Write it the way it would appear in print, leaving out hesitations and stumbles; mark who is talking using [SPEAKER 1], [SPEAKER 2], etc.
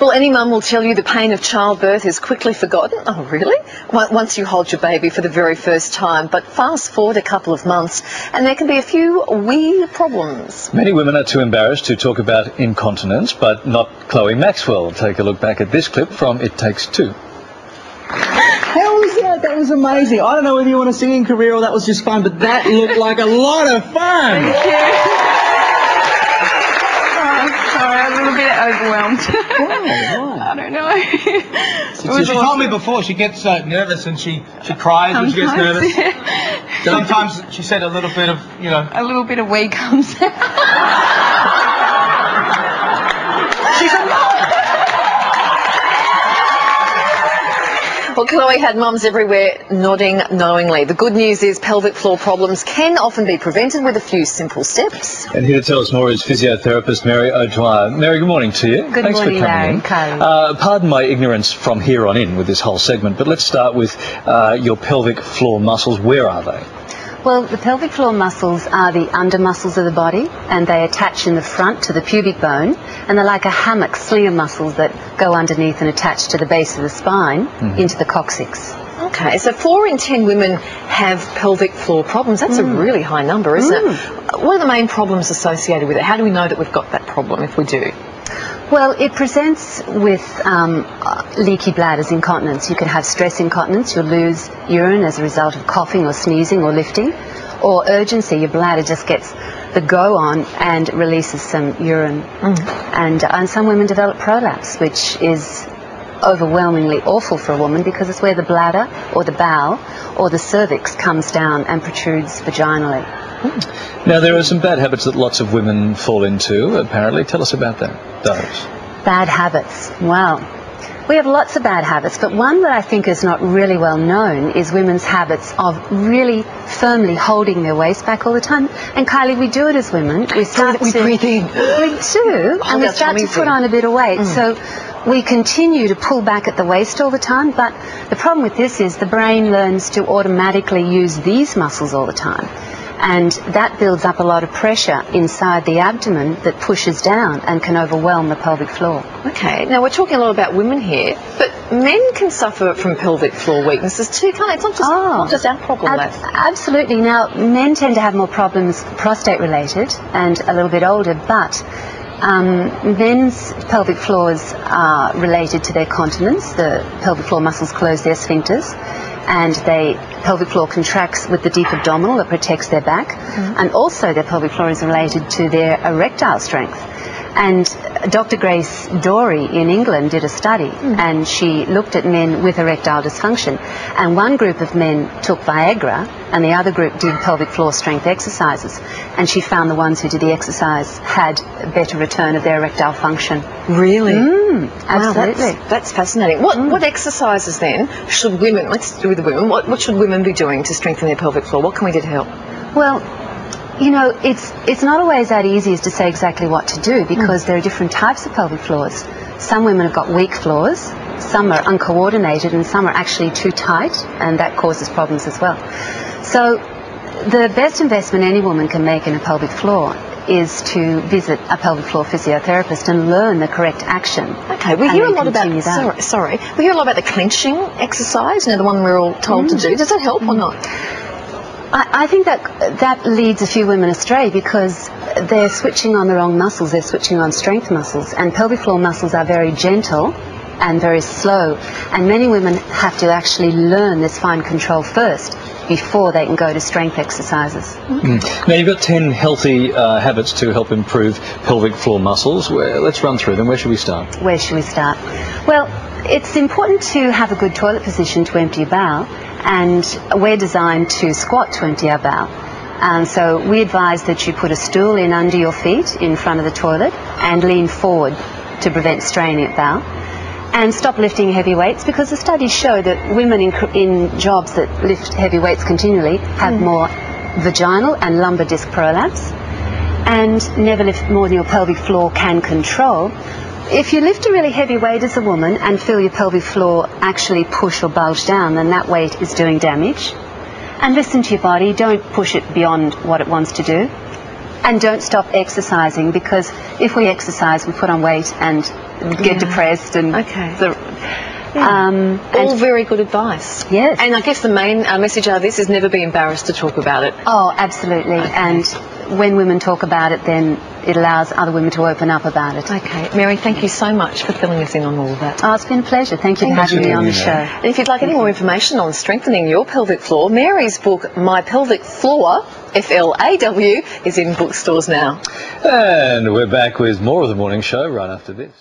[SPEAKER 1] Well, any mum will tell you the pain of childbirth is quickly forgotten. Oh, really? Once you hold your baby for the very first time. But fast forward a couple of months and there can be a few wee problems.
[SPEAKER 2] Many women are too embarrassed to talk about incontinence, but not Chloe Maxwell. Take a look back at this clip from It Takes Two.
[SPEAKER 3] How was that? That was amazing. I don't know whether you want a singing career or that was just fun, but that looked like a lot of fun.
[SPEAKER 4] Thank you. Sorry, I'm a little bit overwhelmed.
[SPEAKER 3] Why?
[SPEAKER 4] I don't know.
[SPEAKER 5] She told me before she gets nervous and she cries when she gets nervous.
[SPEAKER 4] Yeah.
[SPEAKER 5] Sometimes she said a little bit of, you know.
[SPEAKER 4] A little bit of wee comes out.
[SPEAKER 1] She's a mum. Well, Chloe had mums everywhere nodding knowingly. The good news is pelvic floor problems can often be prevented with a few simple steps.
[SPEAKER 2] And here to tell us more is physiotherapist Mary O'Dwyer. Mary, good morning to you.
[SPEAKER 6] Good morning, Larry.
[SPEAKER 2] Pardon my ignorance from here on in with this whole segment, but let's start with your pelvic floor muscles. Where are they?
[SPEAKER 6] Well, the pelvic floor muscles are the under muscles of the body, and they attach in the front to the pubic bone, and they're like a hammock slinger muscles that go underneath and attach to the base of the spine into the coccyx.
[SPEAKER 1] Okay, so 4 in 10 women have pelvic floor problems. That's a really high number, isn't it? What are the main problems associated with it? How do we know that we've got that problem if we do?
[SPEAKER 6] Well, it presents with leaky bladders, incontinence. You can have stress incontinence, you'll lose urine as a result of coughing or sneezing or lifting, or urgency, your bladder just gets the go on and releases some urine. And some women develop prolapse, which is overwhelmingly awful for a woman because it's where the bladder or the bowel or the cervix comes down and protrudes vaginally.
[SPEAKER 2] Now, there are some bad habits that lots of women fall into, apparently. Tell us about those.
[SPEAKER 6] Bad habits. Well, we have lots of bad habits, but one that I think is not really well known is women's habits of really firmly holding their waist back all the time. And Kylie, we do it as women. We
[SPEAKER 1] breathe in.
[SPEAKER 6] We do, and we start to put on a bit of weight. So we continue to pull back at the waist all the time, but the problem with this is the brain learns to automatically use these muscles all the time. And that builds up a lot of pressure inside the abdomen that pushes down and can overwhelm the pelvic floor.
[SPEAKER 1] Okay, now we're talking a lot about women here, but men can suffer from pelvic floor weaknesses too, can't they? It's not just our problem.
[SPEAKER 6] Absolutely. Now, men tend to have more problems prostate related and a little bit older, but men's pelvic floors are related to their continence. The pelvic floor muscles close their sphincters, and pelvic floor contracts with the deep abdominal that protects their back, and also their pelvic floor is related to their erectile strength. And Dr. Grace Dorey in England did a study, and she looked at men with erectile dysfunction, and one group of men took Viagra and the other group did pelvic floor strength exercises, and she found the ones who did the exercise had a better return of their erectile function.
[SPEAKER 1] Really?
[SPEAKER 6] Absolutely.
[SPEAKER 1] Wow, that's fascinating. What exercises then should women, let's do with the women, what should women be doing to strengthen their pelvic floor? What can we do to help?
[SPEAKER 6] Well, you know, it's not always that easy as to say exactly what to do because there are different types of pelvic floors. Some women have got weak floors, some are uncoordinated, and some are actually too tight, and that causes problems as well. So the best investment any woman can make in a pelvic floor is to visit a pelvic floor physiotherapist and learn the correct action.
[SPEAKER 1] Okay, we hear a lot about we hear a lot about the clenching exercise, you know, the one we're all told to do. Does that help or not?
[SPEAKER 6] I think that leads a few women astray because they're switching on the wrong muscles. They're switching on strength muscles, and pelvic floor muscles are very gentle and very slow, and many women have to actually learn this fine control first before they can go to strength exercises.
[SPEAKER 2] Now, you've got 10 healthy habits to help improve pelvic floor muscles. Let's run through them. Where should we start?
[SPEAKER 6] Where should we start? Well, it's important to have a good toilet position to empty your bowel, and we're designed to squat to empty our bowel. And so we advise that you put a stool in under your feet in front of the toilet and lean forward to prevent straining at bowel. And stop lifting heavy weights, because the studies show that women in jobs that lift heavy weights continually have more vaginal and lumbar disc prolapse, and never lift more than your pelvic floor can control. If you lift a really heavy weight as a woman and feel your pelvic floor actually push or bulge down, then that weight is doing damage. And listen to your body, don't push it beyond what it wants to do. And don't stop exercising, because if we exercise, we put on weight and get depressed and
[SPEAKER 1] all very good advice.
[SPEAKER 6] Yes.
[SPEAKER 1] And I guess the main message out of this is never be embarrassed to talk about it.
[SPEAKER 6] Oh, absolutely. And when women talk about it, then it allows other women to open up about it.
[SPEAKER 1] Okay. Mary, thank you so much for filling us in on all of that.
[SPEAKER 6] Oh, it's been a pleasure. Thank you for having me on the show.
[SPEAKER 1] And if you'd like any more information on strengthening your pelvic floor, Mary's book, My Pelvic Flaw, F-L-A-W, is in bookstores now.
[SPEAKER 2] And we're back with more of the morning show right after this.